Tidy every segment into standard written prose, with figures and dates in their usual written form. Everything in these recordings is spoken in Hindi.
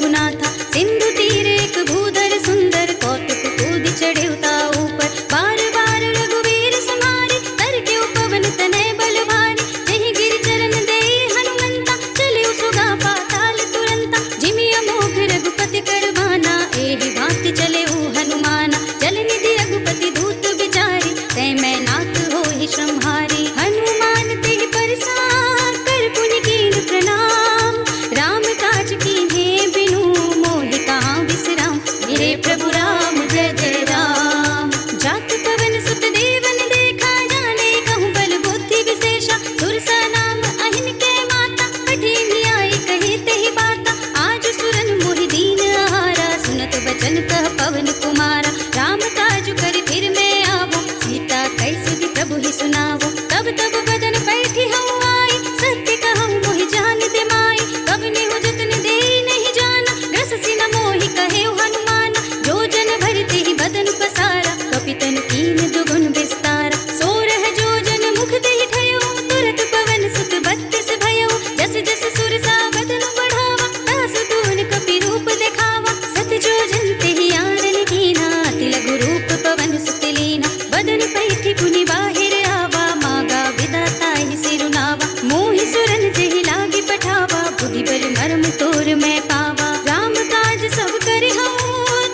रघुनाथा। सिंधु तीर एक भूधर सुंदर, कौतुक कूद चढ़े उता ऊपर। बार बार रघुवीर समारे, कर के पवन तनय बल भारी। जहि गिर चरण दे हनुमंता, चले सुगा पाताल तुरंता। जिमि अमोघ रघुपति कर बाना, एहि भांति चले हनुमाना। जल निधि रघुपति दूत बिचारी, तै मैं नाथ होहि श्रमहारी। हनुमान तेहि परसार, कर पुनि कीन प्रणाम। राम काज कीन्हे बिनु, मोहि कहाँ विश्राम। मेरे प्रभु राम जय जय राम। जात पवन सुत देवन देखा, जाने कहूँ बल बुद्धि विशेषा। सुरसा नाम अहिन के माता, कठिन आई कही तेहि बाता। आज सुरन मोहि दीन आहारा, सुनत बचन कह पवन कुमारा। राम काज कर फिर मैं आवो, सीता कैसुति प्रभु ही सुनावो। तब तब बदन बैठी हूँ आई, सत्य कहूँ मोहि जान दे माई। कब नेहु जतन दे नहीं जाना, रस सिन मोहि कहे हनुमान। जो जन भरते ही बदन पसारा, कपितन कीन दुगुन विस्तारा। सोरह जो जन मुख देहि ठयो, तुरत पवन सुत बत्तीस भयो। जस जस सुरसा बदन बढ़ावा, तास तून कपि रूप दिखावा। सत जो जन तेहि आनन कीना, अति लघु रूप पवन सुत लीना। बदन पैठी पुनि बाहिर आवा, मागा विधाता ही सिरुनावा। मोहि सुरन जेहि लागी पठावा, बुद्धि बल मर्म तोर मैं पावा। राम काज सब करे हूँ,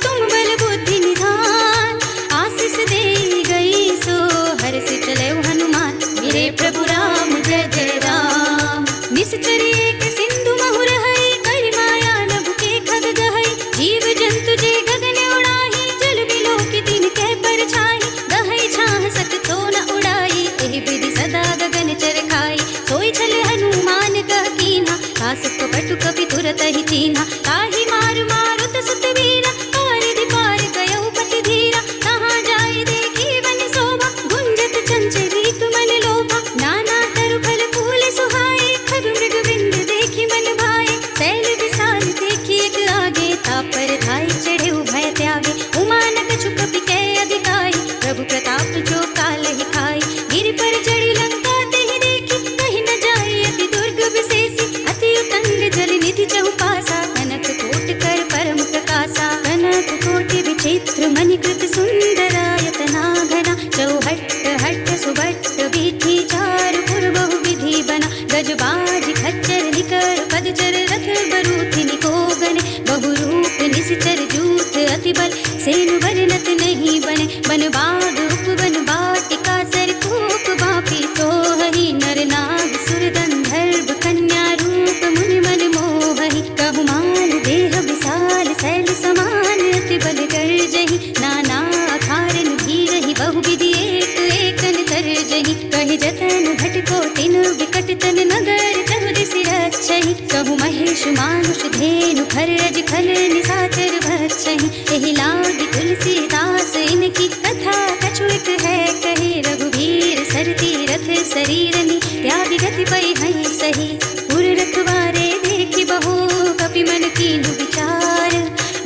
तुम बल बुद्धि निधान। आशीष दे गई सो, हर्ष चले हनुमान। मेरे प्रभु राम जय जय राम। निश्चर एक सिंधु महु रहई, कर माया नभ के खग गहई। जीव जंतु जे गगन उड़ाही, जल बिलो की दिन के परछाई। गहई छाह सक तो न उड़ाई, एहि विधि सदा गगन चर खाई। सोई छल हनुमान कह कीन्हा, तास कपटु कपि तुरत ही चीन्हा। ताहि मार मारुत सुत वीरा, पारिधि पार गयउ पति धीरा। कहाँ जाय देखी वन शोभा, गुंजत चंचलित मन लोभा। नाना तरु फल फूल सुहाए, खग मृग बिंद देखी मन भाए। शैल विशाल देखी एक आगे, तापर धाय चढ़े भय त्यागे। उमानक छुक कपि अधिकाई, प्रभु प्रताप जो काल ही खाई। गिर पर चढ़ी लंका तेहि देखी, कहीं न जाए अति दुर्ग विशेषी। अति उतंग जल निधि चहुपासा, कनक कोट कर परम प्रकाशा। कनक कोटि विचित्र मणिकृत सुंदरायतना घना। चौहट्ट हट्ट सुबट्ट बीठी, चार पुर बहु विधि बना। गजबाज खच्चर निकर पदचर, रथ बरूथ निकोगने। बहुरूप निश्चर जूथ अति बल, सेनु वर्णत नहीं बने। बन बाग उपवन बाटिका, सर कूप बापी सोहहि। नर नाग सुर गंधर्व कन्या, रूप मुनि मन मोहहि। कहु माल देह विशाल, शैल समान अति बल गर्जहि। नाना अखारन भीरहि, बहु विधि एक एकन तरजहि। कहि जतन घटको तिन विकट तन, नगर चहु दिसि रक्षहि। कहु महेश मानुष धेनु, खरज खल निशाचर भक्षहि। एहि लागी तुलसीदास, इनकी कथा कछुक है कहे। रघुवीर सर तीरथ शरीरनि, त्याग गति पै हई सही। पुर रखवारे देखी बहु, कपि मन कीन्हु विचार।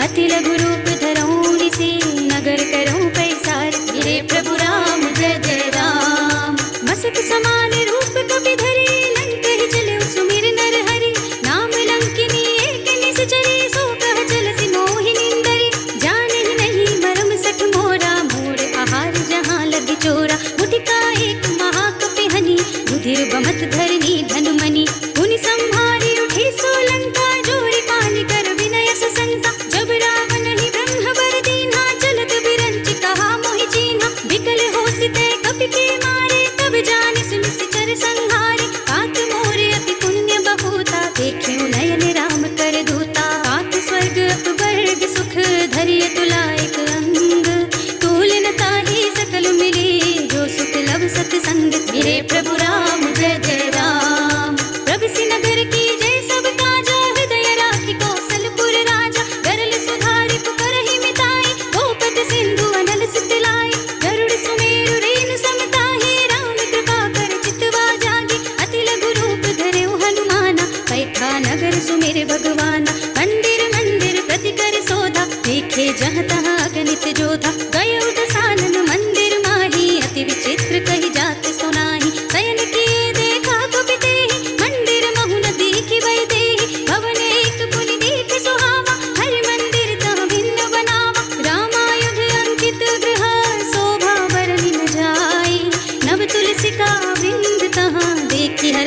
अति लघु रूप धरऊँ निसि, नगर करऊँ पैसार। मेरे प्रभु राम जय जय राम। मसक समान रूप कपि धरि, लंक ही चले सुमिर नर हरि। नाम लंकिनी एक निश्चरी, सो कह चलसि मोहि निंदरी। जानहि नहीं मरम सठ मोरा, मोर आहार जहाँ लग चोरा। मुटिका एक महाकपि हनि, रुधिर बमत धरनी धनुमनि। पुनि संहारी उठी सोलंका, जोरी पानी कर विनय ससंका। जब रावण ही ब्रह्म बर दीन्हा, चलत बिरंचि कहा मोहि चीन्हा। विकल होसिते कपि के मारे, तब जानि सुनि सिचर संहारे। कात मोरे अति पुण्य बहुता, देखियो नयन राम कर दूता। कात स्वर्ग अपवर्ग सुख, धरिय तुलायक अंग। तुलन ताहि सकल मिली, जो सुख लब सत्संग। मेरे प्रभु राम जय जय राम। प्रभु नगर की जय सब काजा, हृदय राखी कौशलपुर राजा। गरल सुधारि पुकारहि मिताई, गोपद सिंधु अनल सित लाई। गरुड़ सुमेरु रेनु समताहि, राम कृपा कर चितवा जागी। अति लघु रूप धरऊ हनुमाना, बैठा नगर सुमेर भगवाना। मंदिर मंदिर प्रति कर सोधा, देखे जहाँ तहाँ अगणित जोधा। गयो दसानन मंदिर माही, अति विचित्र कही जात सुनाही। शयन किए देखा कपि तेहि, मंदिर महु न देखि वै देहि। भवन एक पुनि देख सुहावा,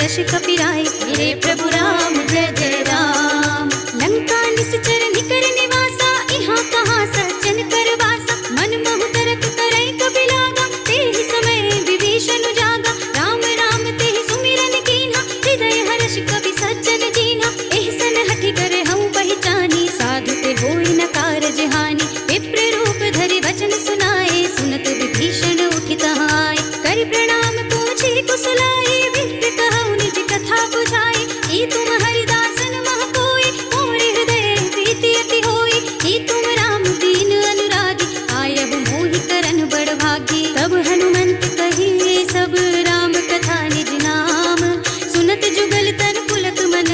हर्ष कपिराय। मेरे प्रभु राम जय जय राम। लंका निश्चर निकर निवासा, यहाँ कहाँ सज्जन कर वासा। मन मोह तरक करई कबि लागा, तेहि समय विभीषण जागा। राम राम तेहि सुमिरन कीन्हा, हृदय हर्ष कपि सज्जन दीन्हा। एहसन हठि करे हऊँ पहचानी, साधु ते होई न कारज हानि। विप्र रूप धरि वचन सुनाए, सुनत विभीषण उठि तहाँ आए। करि प्रणाम पूछे कुशलाए, विप्र कहु निज कथा बुझाए। ई तुम हरिदासन मह कोई, मोर हृदय प्रीति अति होई। ई तुम राम दीन अनुरागी, आयहु मोहि करन बड़ भागी। तब हनुमंत कहिए सब राम कथा निज नाम, सुनत जुगल तन पुलक मन,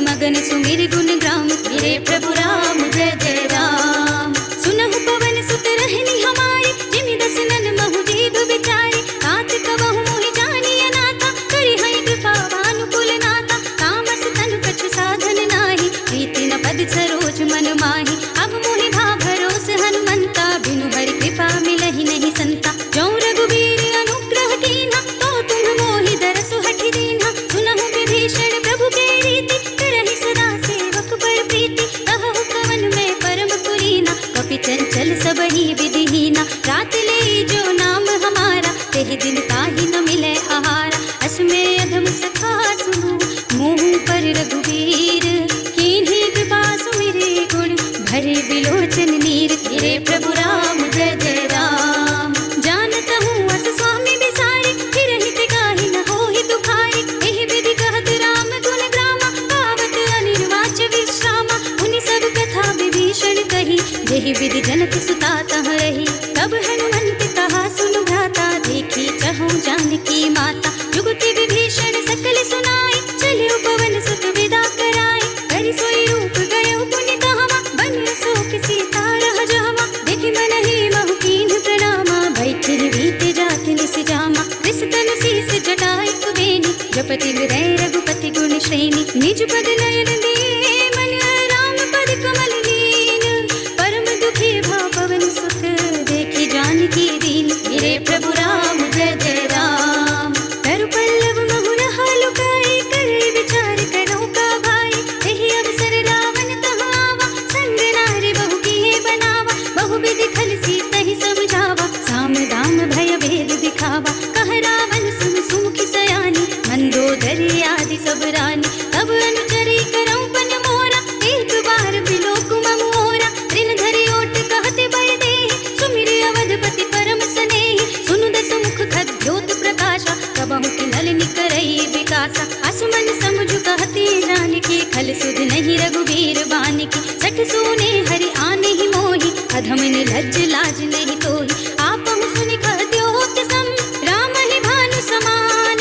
मगन सुमिर गुण ग्राम। मेरे प्रभु राम जय जय राम। सुनहु पवन सुत रहनी हमारी, जिमि दसनन महु जीव बिचारी। तात कबहु मोहि जानिय नाथा, करि हई कृपा भानुकुल नाथा। तामस तनु कछु साधन नाही, प्रीति न पद सरोज मन माही। अब मोहि भा भरोस हनुमंता, बिनु हरि कृपा मिलहि नहीं संता। जौं रघुबीर अनुग्रह कीन्हा, तो तुम मोहि दरसु हठि दीन्हा। सुनहु विभीषण प्रभु के रीति, करहि सदा सेवक बड़ प्रीति। कहु कवन में परम पुरीना, कपि चंचल सबहि विधिहीना। रात ले जो नाम हमारा, तेहि दिन ताहि न मिले आहारा। असमय अधम सखा सुनु, मुँह पर रघुबीर। कीन्ही कृपा सुमिरे गुण, भरे बिलोचन नीर। मेरे प्रभु राम जय जय राम। जानत हूँ अस स्वामी बिसारी, फिर हित गाहि न होहि दुखारी। एहि विधि कहत राम गुण ग्रामा, गावत अनिर्वाच विश्रामा। उनि सब कथा विभीषण कही, जेहि विधि जनक सुता तहाँ रही। तब हनुमंत कहा सुनु भ्राता, देखी चहु जानकी माता। जुगति विभीषण सकल सुनाई, चलियो पवन सुत विदा कराई। करि सोई रूप गयो पुनि तहवा, बनियो शोक सीता रह जहवा। देखि मनहि महु कीन्ह प्रणामा, बैठि बीते जात निस जामा। विसतन शीस जटाई कुबेनी, जपति हृदय रघुपति गुण श्रेणी। निज पद नयन दिए मन, राम पद कमल लीन। परम दुखी भा पवन सुत, देखि जानकी दीन। मेरे प्रभु राम जय जय राम। तरु पल्लव महु रहा लुकाई, करे विचार करो का भाई। एहि अवसर रावण तहाँ आवा, संग नारी बहु किए बनावा। बहु विधि खल सीतहि समझावा, साम दाम भय भेद दिखावा। कह रावण सुन सुमुखी सयानी, मंदोदरी आदि सब रानी। तब अनुचरी करऊं पन मोरा, एक बार बिलोक मम ओरा। ऋण धरि ओट कहते बय देहि, सुमिर अवधपति परम स्नेहि। सुनु दस मुख खद्योत प्रकाशा, कबहु किन्नल निकरई विकासा। असमन समझु कहते जानकी, खल सुध नहीं रघुबीर बानिकी। सठ सूने हरि आने ही मोहि, अधम निर्लज्ज लाज नहीं तोहि। आपहु सुनि कहद्योत सम, राम ही भानु समान।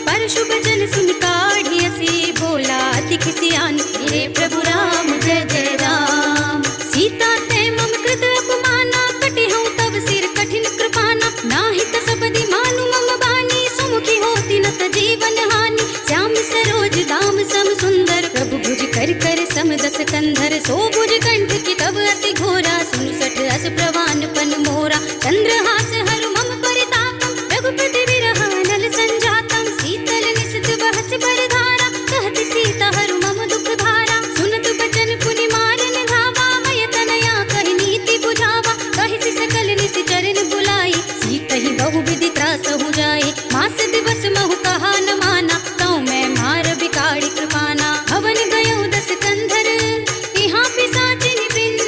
परशु बचन सुनि काढ़ियसि, बोला अति खिसियान। मेरे प्रभु राम जय जय राम। सीता ते मम कृत अपमाना, कटिहउँ तब सिर कठिन कृपाना। नाहित सपदि मानु मम बानी, सुमुखी होती न त जीवन हानि। श्याम सरोज दाम सम सुंदर, प्रभु भुज कर कर सम दस कंधर। सो भुज कंठ की तब अति घोरा, सुनु सठ अस प्रवान पन मोरा। चंद्रहास हरु मम परितापम, रघुपति विरह नल संजातम। शीतल निशित बहस बरधारा, कहत सीता हरु मम दुख भारा। सुनत बचन पुनि मारन धावा, मय तनया कहि नीति बुझावा। कहि सकल निस चरण बुलाई, सीतहि बहु विधि त्रासहु जाई। मास दिवस महु कहा न माना, तौ मैं मार बिगाड़ी कृपाना। हवन गयो दस कंधर, यहाँ पिशाचिनि पिंड।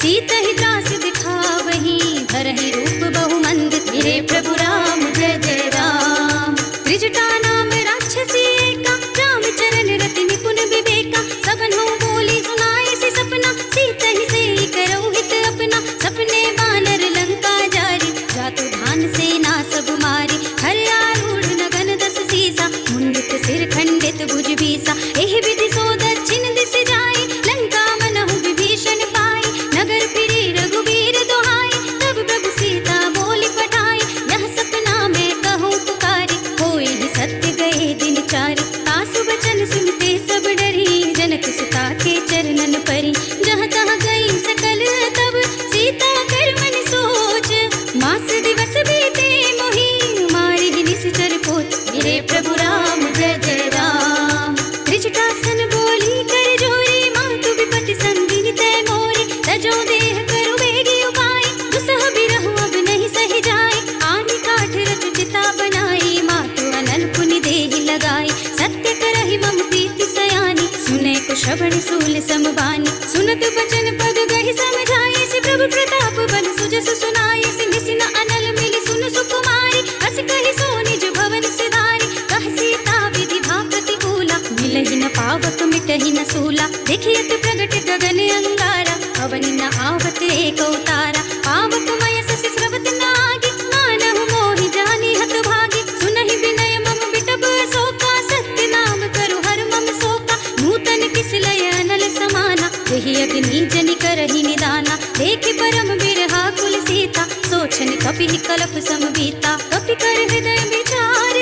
सीतहि त्रास दिखावहीं, धरहि रूप बहु मंद। मेरे प्रभु राम जय जय राम। त्रिजटा नाम राक्षसी एका, राम चरण रति निपुण विवेका। सबन हो बोली सुनाई सी सपना, सीतहि सेई करौ हित अपना। सपने बानर लंका जारी, जातु धान सेना सब मारी। हर आरूढ़ नगन दस सीसा, मुंडित सिर खंडित भुज बीसा। एहि विधि सो दक्षिण दिस जाई, लंका मनहु विभीषण पाई। नगर फिरे रघुबीर दुहाई, तब प्रभु सीता बोली पठाई। यह सपना मैं कहूँ पुकारी, होई ही सत्य गए दिन चारि। तासु बचन सुनते सब डरी, जनक सुता के चरणन परी। जहाँ तहाँ गई सकल तब, सीता कर मन सोच। मास दिवस बीते मोहि, मारि निश्चर पोच। मेरे प्रभु राम जय जय राम। श्रवण सूल समबानी सुनत बचन पद गहि समझाए से प्रभु प्रताप बन सुजस सुनाए सिंह सिन अनल मिली सुन सुकुमारी अस कहि सो निज भवन सिधारी कह सीता विधि भा प्रतिकूला मिलहि न पावक मिटहि न सूला देखियत प्रगट गगन अंगारा अवनि न आवत एक अवतारा पावक मय ससि स्रवत नागी मानहु मोहि जानी हत भागी सुनहि विनय मम बिटप शोका सत्य नाम करु हर मम शोका नूतन किस लय अनल समाना यही अग्नि जनि करहि निदाना देखि परम बिरहा कुल सीता सोचन कपि कलप समबीता कपि कर हृदय विचार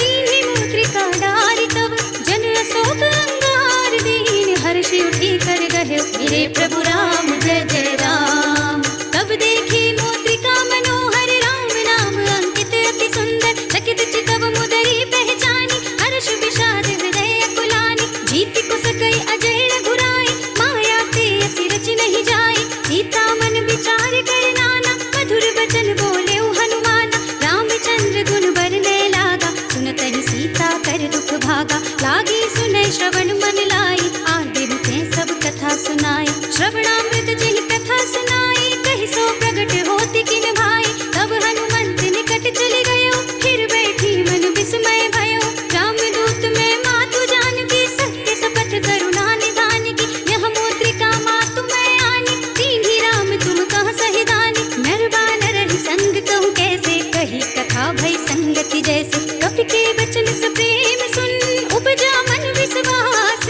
दीनि मुद्रिका डारि तब जन अशोक अंगार दीन हर्षि उठी कर गहे मेरे प्रभु राम जय जय राम तब देखी मुद्रिका मनोहर राम नाम अंकित अति सुंदर चकित चितव मुदरी पहचानी हर्ष विषाद हृदय अकुलानी जीति को सकई अजय रघुराई माया ते असि रच नहीं जाए सीता मन विचार कर नाना मधुर वचन बोले हनुमाना रामचंद्र गुण बरने लागा सुनतहि सीता कर दुख भागा लागी सुने श्रवण मन लाई आगे ते सब कथा सुनाई श्रवणामृत जहि कथा सुनाई कहि सो प्रगट होति किन भाई तब हनुमंत निकट चले गयो फिर बैठी मन विस्मय भयो रामदूत में मातु जानकी सत्य सपथ करुणा निधान की यह मुद्रिका मातु मैं आनी दीन्ही राम तुम कह सहिदानी नर बानर ही संग कहूँ कैसे कही कथा भई संगति जैसे कपि के वचन से प्रेम सुन उपजा मन विश्वास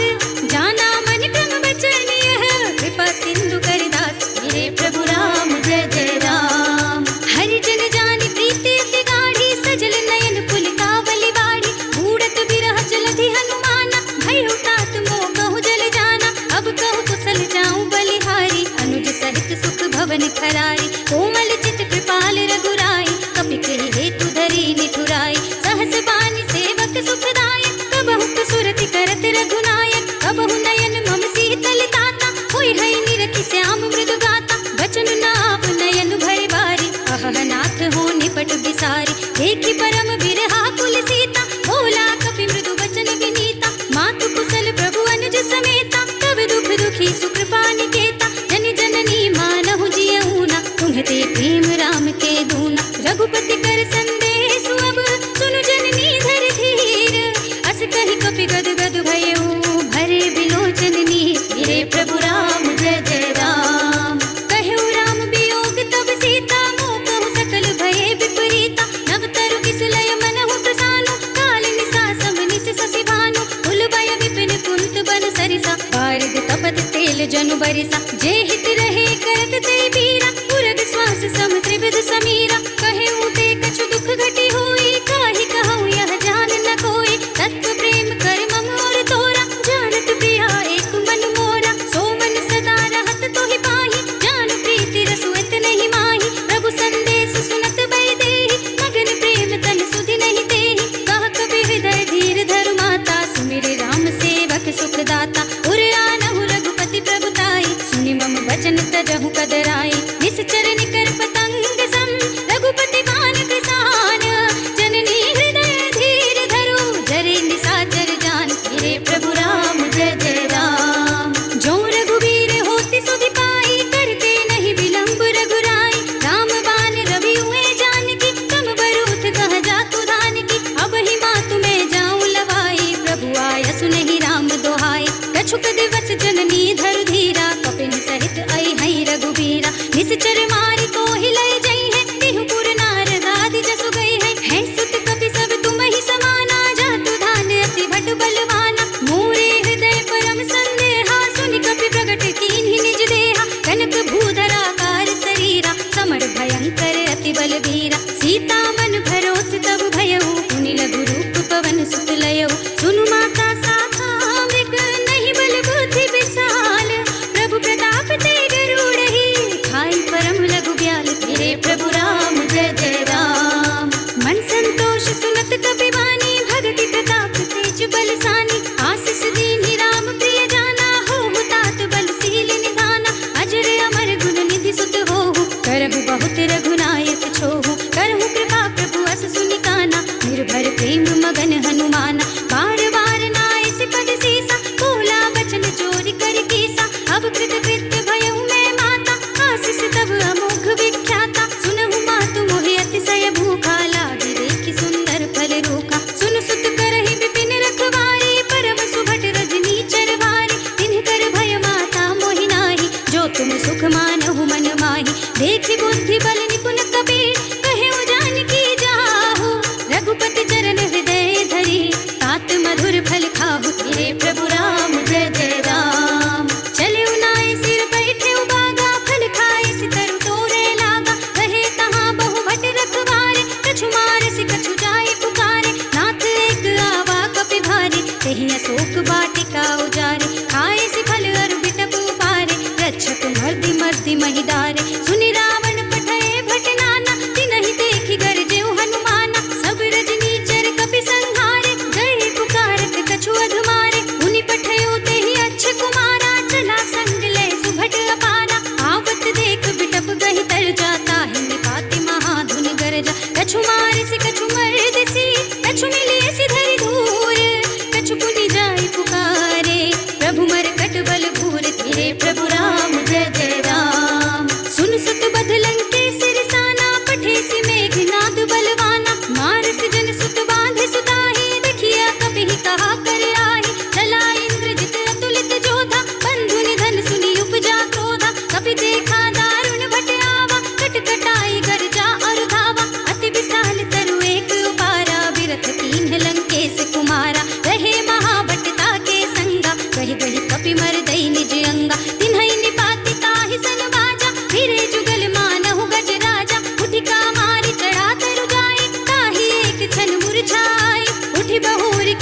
जाना मन क्रम वचन यह कृपा सिंधु करिदास मेरे प्रभु राम जय जय राम हरि जन जानि प्रीति अति गाढ़ी सजल नयन पुलकावली बाड़ी बूढ़त बिरह जलधि हनुमाना भय तात मोह कहूँ जल जाना अब कहूँ कुशल जाऊं बलिहारी अनुज सहित सुख भवन खरारी कोमल चित कृपाल रघुराई कपि कहि हेतु धरी निठुराई सहस बानी सेवक सुखदायक कबहु सुरति करत रघुनायक कबहु नयन मम शीतल ताता होय है निरखि श्याम मृदु गाता बचन नाव नयन भय बारी अहनाथ हो निपट बिसारी देखि परम बिरहा कुल सीता बोला कपि मृदु वचन विनीता मातु कुशल प्रभु अनुज समेता तब दुख दुखी सुकृपा निकेता जन जननी मानहु जियऊना तुम्हते प्रेम राम के दूना रघुपति कर संदेश अब सुनु जननी धर धीर अस कहि कपि गद गद भयऊ भरे बिलोचन नीर मेरे प्रभु राम जय जय राम कहु राम वियोग तब सीता मोह कहु सकल भये विपरीता नव तरु किस लय मनहु प्रसानु काल निसा सम निस शशि भानु कुल भय विपिन कुंत बन सरिसा बारिद तपत तेल जनु बरिसा जे हित रहे करत ते बीरा पुरग श्वास सम त्रिविध समीरा कहे ऊते कछु दुख घटी होई काहि कहूँ यह जान न कोई तत्व प्रेम कर मम और तोरा जानत प्रिया एक मन मोरा सो मन सदा रहत तोहि पाही जान प्रीति रसुत नहीं माही प्रभु संदेश सुनत भय देहि मगन प्रेम तन सुधि नहीं तेहि कह कबि हृदय धीर धरु माता सुमिर राम सेवक सुख दाता उर आनहु रघुपति प्रभुताई सुनि मम वचन तजहु कदराई निश्चर निकर पतंग सम रघुपति बान किसान जननी हृदय धीर धरु जरे निशाचर जान मेरे प्रभु राम जय जय राम जो रघुवीर होति सुधि पाई करते नहीं विलंब रघुराई राम बान रवि हुए जानकी कम बरूथ कह जातु धानकी अब ही मातु में जाऊं लवाई प्रभु आय सुनहि राम दोहाई कछुक दिवस जननी धरु धीरा कपिन सहित आई हई रघुबीरा निश्चर मारी को हिलय जई है तिहुपुर नारद आदि जसु गई है सुत कपि सब तुम ही समाना जातु धान अति भट बलवाना मोरे हृदय परम संदेहा सुनि कपि प्रगट कीन्हि निज देहा कनक भूधरा कार शरीरा समर भयंकर अति बलवीरा सीता मन भरोस तब भयऊ पुनि लघु रूप पवन सुत लयऊ सुनु माता साखा मृग नहीं बल बुद्धि विसा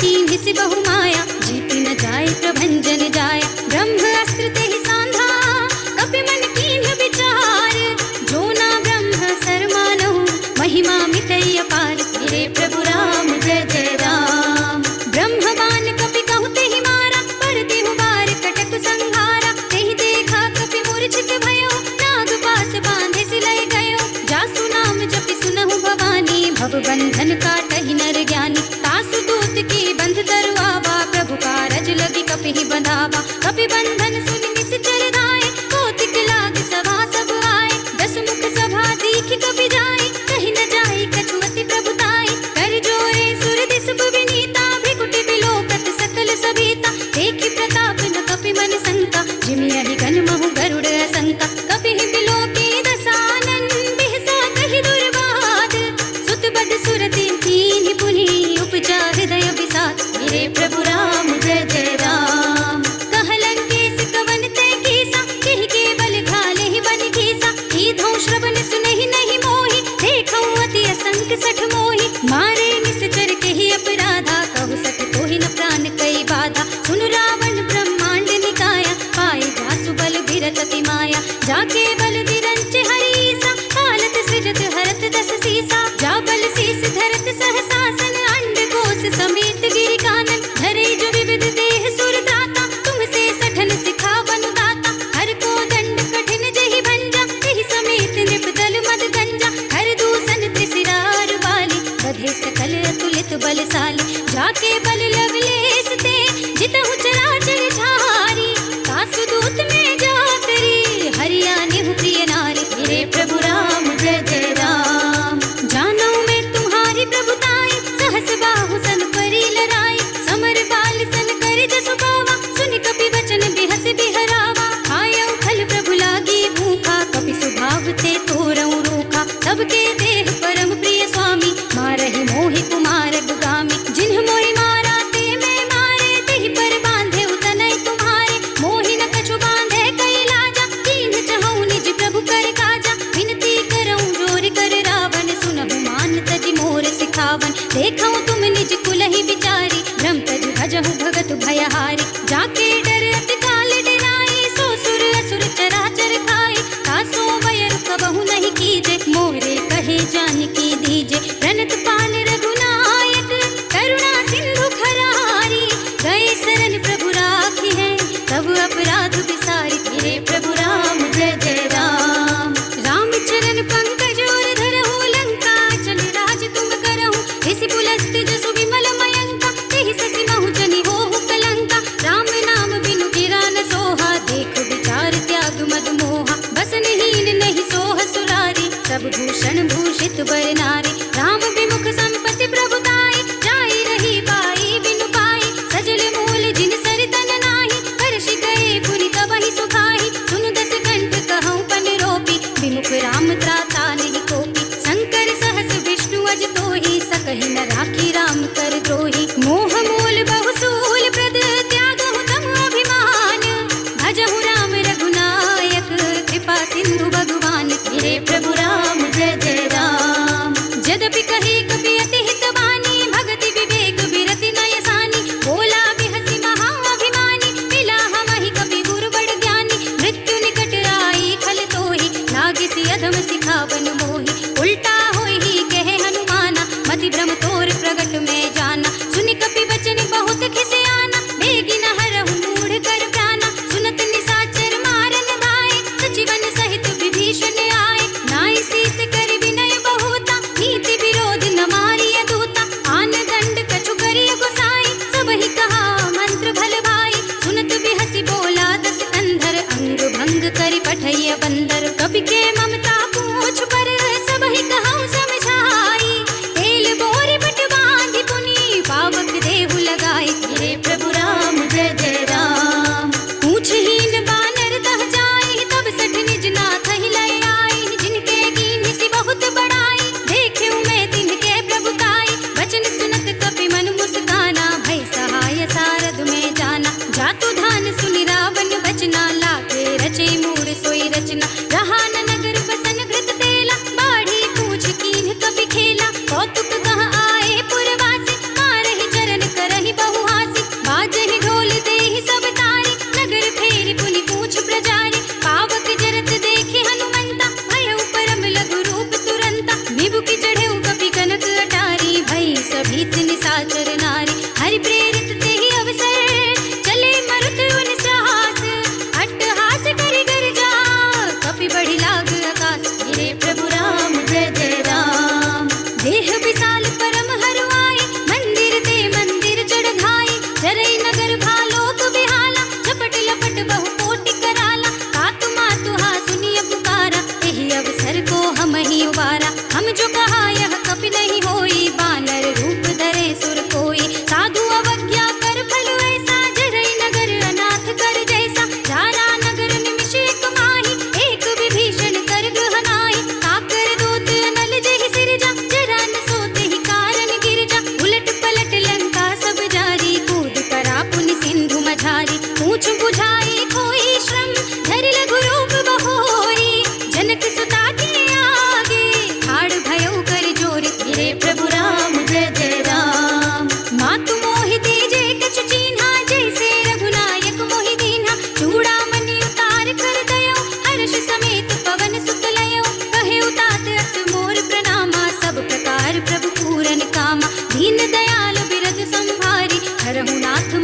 कीन्हि सि बहु माया, जीति न जाय प्रभंजन जाय। ब्रह्म अस्त्र तेहि सांधा, कपि मन कीन्हि विचार। जो ना ब्रह्म सर मानहु, महिमा मितई अपार। मेरे प्रभु राम जय जय राम। ब्रह्म बाण कपि कहु तेहि मारा, पर देहु बार कटक संहारा। तेहि देखा कपि मूर्छित भयो, नाग पास बांधे सिलय गयो। जासु नाम जपि सुनहु भवानी, भव बंधन काटहि नर ज्ञानी। तासु दूत की बंध तरुआवा, प्रभु कारज लगी कपिहि बंधावा। कपि बंधन सुनि निश्चर धाये, कौतिक लाग सभा सब आए। दस मुख सभा दीखि कपि जाए, कहि न जाए कछु अति प्रभुताई। कर जोरे सुर दिसुब विनीता, भृकुटि बिलोकत सकल सभीता। देखि प्रताप न कपि मन शंका, जिमियहि गण महु गरुड़ असंका। कपिहि बिलोकी दसानन, बिहसा कहि दुर्वाद। सुत बद सुरति कीन्हि पुनि, उपजा हृदय विषाद। मेरे प्रभु राम जय जय राम। कहलन केस कवन तै कीसा, केहि केवल घालेहि बन घीसा। कीधौ श्रवण सुनहि नहीं मोहि, देखौ अति असंक सठ मोहि। मारे निश्चर केहि अपराधा, कहु सठ कोहि न प्राण कई बाधा। सुनु रावण ब्रह्मांड निकाया, पाए जासु बल बिरत अति माया। जाके बल बिरंच हरीसा, पालत सृजत हरत दस सीसा। जा बल शीस धरत सहसासन, अंड कोश समेत गिरि कानन। धरे जो विविध देह सुर दाता, तुमसे सठन सिखावनु दाता। हर को दंड कठिन जहि भंजा, तेहि समेत नृप दल मद गंजा। हर दूषण त्रिशिरार बाली, बधे सकल अतुलित बलशाली। जाके बल लवलेश ते, जितहु चराचर झारी। तासु दूत में जाकरी, हरिया निहु प्रिय नारी। मेरे प्रभु राम जय जय राम। जानो मैं तुम्हारी प्रभुताई, सहस बाहु सन परी लड़ाई। समर बाल सन कर जसु पावा, सुनि कपि वचन बिहस बिहरावा। आयौ खल प्रभु लागी भूखा, कपि सुभाव ते तोरऊ रूखा। सबके देह परम प्रिय स्वामी, मारहि मोहि कुमार दुगामी। जिन्ह मोहि मारा ते मैं मारे, तेहि पर बांधे उतनय तुम्हारे। मोहि न कछु बांधे कई लाजा, कीन्ह चहु निज प्रभु कर काजा। विनती करऊं जोर कर रावण, सुनहु मान तजि मोर सिखावन। देखऊं तुम निज कुलहि विचारी, भ्रम तजि भजहु भगत भयहारी। जाके डर अति काल डराई, सो सुर असुर चराचर खाई। तासो वयर कबहु नहीं कीजे, मोरे कहे जानकी दीजे। प्रणत पाल रघुनायक, करुणा सिंधु खरारी। गए शरण प्रभु राखी है, तब अपराध विसारी। मेरे प्रभु राम जय जय राम। राम चरण पंकज और धरहु, लंका चल राज तुम करहु। इसी पुलस्त जसु विमल मयंका, तेहि ससि महु जनि होहु कलंका। राम नाम बिनु गिरा न सोहा, देख विचार त्याग मद मोहा। बसनहीन नहीं सोह सुरारी, सब भूषण भूषित बर नारी। राम विमुख संपत्ति प्रभुताई, जाई रही बाई बिनु पाई। सजल मूल जिन सर तन नाही, हर्षि गए पुनि तबहि सुखाई। सुनु दस कंठ कहऊं पन रोपी, विमुख राम त्राता नहीं कोपी। शंकर सहस विष्णु अज तोहि, सकहि न राखी राम कर द्रोही। मोह मूल बहुसूल प्रद, त्यागहु तम अभिमान। भजहु राम रघुनायक, कृपा सिंधु भगवान। मेरे प्रभु राम जय जय राम।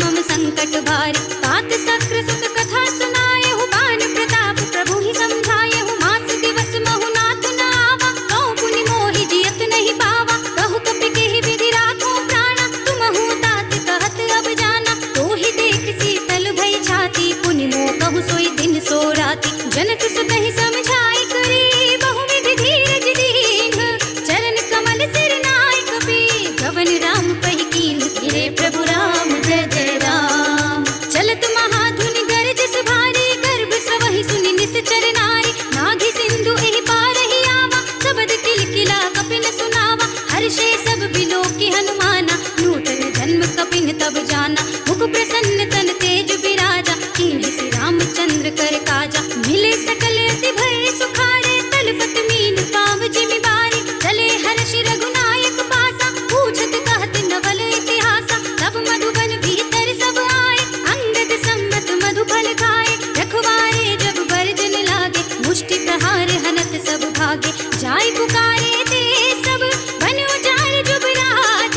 मम संकट भारी। तात सक्र सुत कथा सुनाए हो, बान प्रताप प्रभु ही समझाए हो। मास दिवस महु नाथ न आवा, कहो पुनि मोहि जियत नहीं पावा। कहु कपि केहि विधि राखो प्राणा, तुमहु तात कहत अब जाना। तो ही देख शीतल भई छाती, पुनि मोह कहु सोई दिन सो राती। जनक सुत ही समझाई करी, बहु विधि धीरज दीन। चरण कमल सिर नाय कपि, गवन राम पहि कीन। गिरे प्रभु राम जय जय राम। चलत महाधुनि गरज सुभारी, गर्भ स्रवहि सुनि निश्चर नारी। नाघि सिंधु एहि पारहि आवा, सबद किलकिला कपिन सुनावा। हर्षे सब बिलोकि हनुमाना, नूतन जन्म कपिन तब जाना। मुख प्रसन्न तन तेज बिराजा, कीन्हि श्री रामचंद्र कर काजा। मिले सकल अति भय सुखारे, तलपत मीन पाव जिमि बारी। चले हर्षि रघुनायक पासा, पूछत कहत नवल इतिहासा। तब मधुबन भीतर सब आए, अंगद सम्मत मधुफल खाए। रखवारे जब बरजन लागे, मुष्टि प्रहार हनत सब भागे। जाय पुकारे ते सब, बन उजाड़ जुबराज।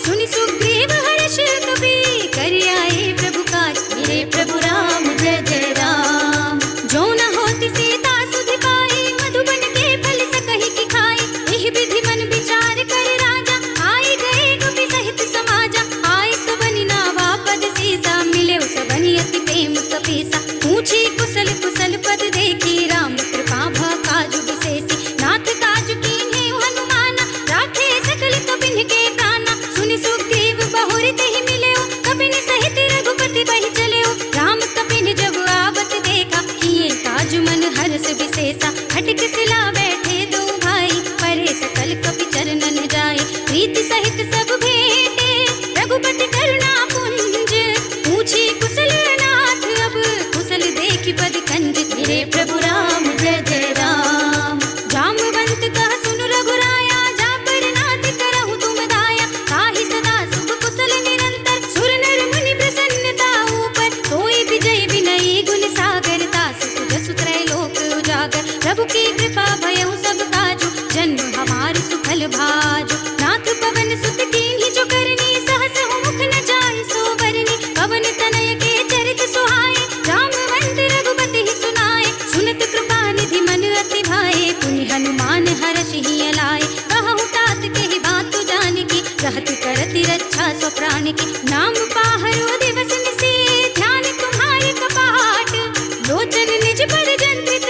सुनि सुग्रीव हर्ष कपि, कर आए प्रभु काज। मेरे प्रभु राम जय जय राम। जो न होती सीता सुधि पाई, मधुबन के फल सकहि की खाई। एहि विधि मन विचार कर राजा, आई गए कपि सहित समाजा। आई सबनि नावा पद सीसा, मिले सबनि अति प्रेम कपीसा। पूछी कुशल कुशल पद देखी, राम कृपा भा काजु विशेषी। नाथ काज कीन्हे हनुमाना, राखे सकल कपिन के प्राणा। सुनि सुग्रीव बहुरि तेहि मिलेउ, कपिन सहित रघुपति बहि चलेउ। राम कपिन जब आवत देखा, किए काज मन हर्ष विशेषा। खटक सिला बैठे दो भाई, परे सकल कपि चरणन जाए। प्रीति सहित सब भेंटे, रघुपति करुणा पुंज। पूछी कुशल नाथ अब, कुशल देखि पद कंज। मेरे प्रभु राम जय जय राम। जामवंत कह सुन रघुराया, जा पर नाथ करहु तुम दाया। ताहि सदा शुभ कुशल निरंतर, सुर नर मुनि प्रसन्नता ऊपर। सोई विजय विनयी गुण सागर, तास सुजसु त्रैलोक उजागर। प्रभु की कृपा भयउ सब काजु, जन्म हमार सुफल भाजु। नाथ पवन सुत कीन्हि जो करनी, सहस मुख न जाय सो बरनी। पवन तनय के चरित सुहाए, जामवंत रघुपति ही सुनाए। सुनत कृपा निधि मन अति भाए, पुनि हनुमान हरषि अलाए। कहु तात केहि बात जानकी, कहत करति रक्षा सो प्राण की। नाम पाहरो दिवस निशि, ध्यान तुम्हारे कपाट। लोचन निज पर जंत्रित,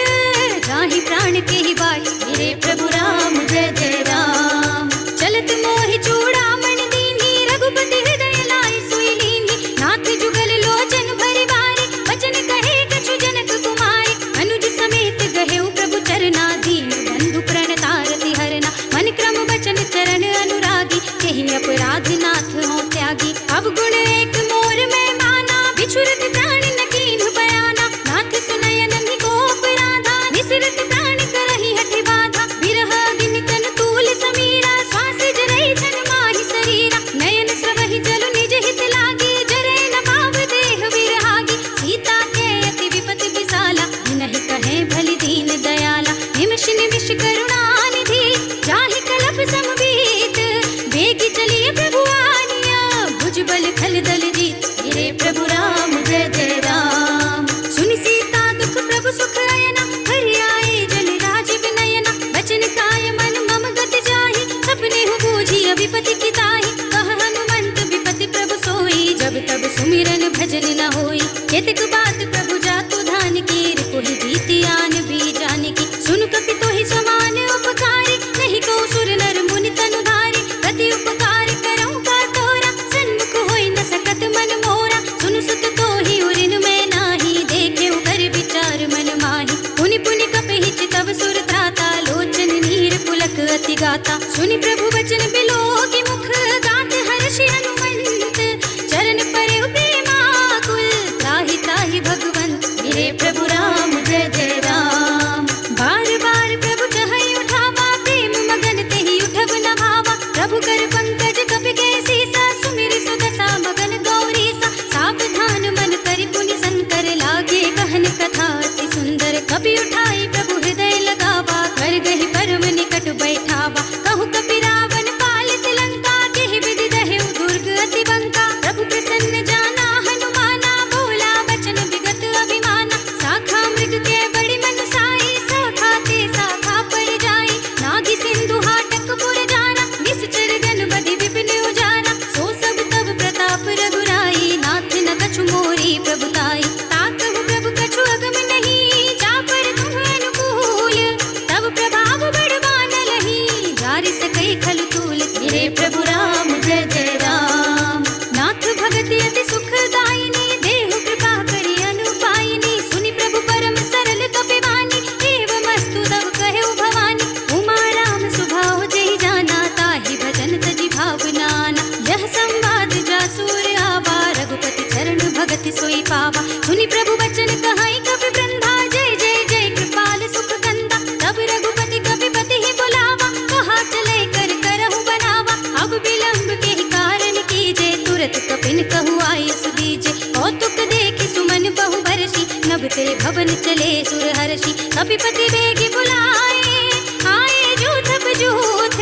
जाहि प्राण केहि बाट। मेरे प्रभु राम जय जय राम। चलत मोहि चूड़ामणि दीन्हि, रघुपति हृदय लाय सोई लीन्हि। नाथ जुगल लोचन भरि बारी, वचन कहे कछु जनक कुमारी। अनुज समेत गहेउ प्रभु चरना, दीन बंधु प्रणतारति हरना। मन क्रम वचन चरण अनुरागी, केहि अपराध नाथ हो त्यागी। अब गुण एक मोर में माना, बिछुरत प्राण न कीन्हु बयाना। नाथ सुनय नन्हि को अपराधा, निसरत प्राण करहि हठि बाधा। बिरह अग्नि तन तूल समीरा, श्वास जरई छन माहि शरीरा। नयन स्रवहि जल निज हित लागी, जरै न पाव देह विरहागी। सीता के अति विपति विसाला, नहीं कहे भलि दीन दयाला। निमिष निमिष करुणा निधि, जाहि कलप समबीत। बेगी चलिए प्रभु। प्रभु प्रभु प्रभु प्रभु प्रभु प्रभु प्रभु प्रभु प्रभु प्रभु प्रभु प्रभु प्रभु प्रभु प्रभु प्रभु प्रभु प्रभु प्रभु प्रभु प्रभु प्रभु 'विपति किताहि कह हनुमंत विपति प्रभु सोई जब तब सुमिरन भजन न होई केतक बात प्रभु जातु धान की कोहि जीति आन भी जान की सुन कपि तोहि समान उपकारी नहीं को सुर नर मुनि तनुधारी प्रति उपकार करऊं का तोरा सन्मुख होई न सकत मन मोरा सुन सुत तोहि उरिन में नाही देखे कर विचार मन माही पुनि पुनि कपहि चितव सुर त्राता लोचन नीर पुलक अति गाता सुनि प्रभु वचन बिलो की मुख गात हर्षि हनुमंत चरण परे प्रेमाकुल त्राहि त्राहि भगवंत मेरे प्रभु राम जय जय राम। अति अति सुखदायिनी, देहु कृपा करि अनुपायिनी, सुनि प्रभु परम सरल कपिवानी, एवमस्तु तव कहु भवानी। उमा राम सुभाव जेहि जाना, ताहि भजन तजि भावनाना। यह संवाद जासुर आवा, रघुपति चरण भगति सोई पावा। सुनि प्रभु वचन कहाई कपि वृंदा, जय जय जय कृपाल सुख कंदा। तब रघुपति कपिपति ही बुलावा, कहा चले कर करहु बनावा। अब विलंब के ही कारण कीजे, तुरत कपिन कहु आय सुदीजे। कौतुक देखि सुमन बहु बरसी, नभ ते भवन चले सुर हर्षि। कपिपति बेगी बुलाए, आए जूथ बजूथ,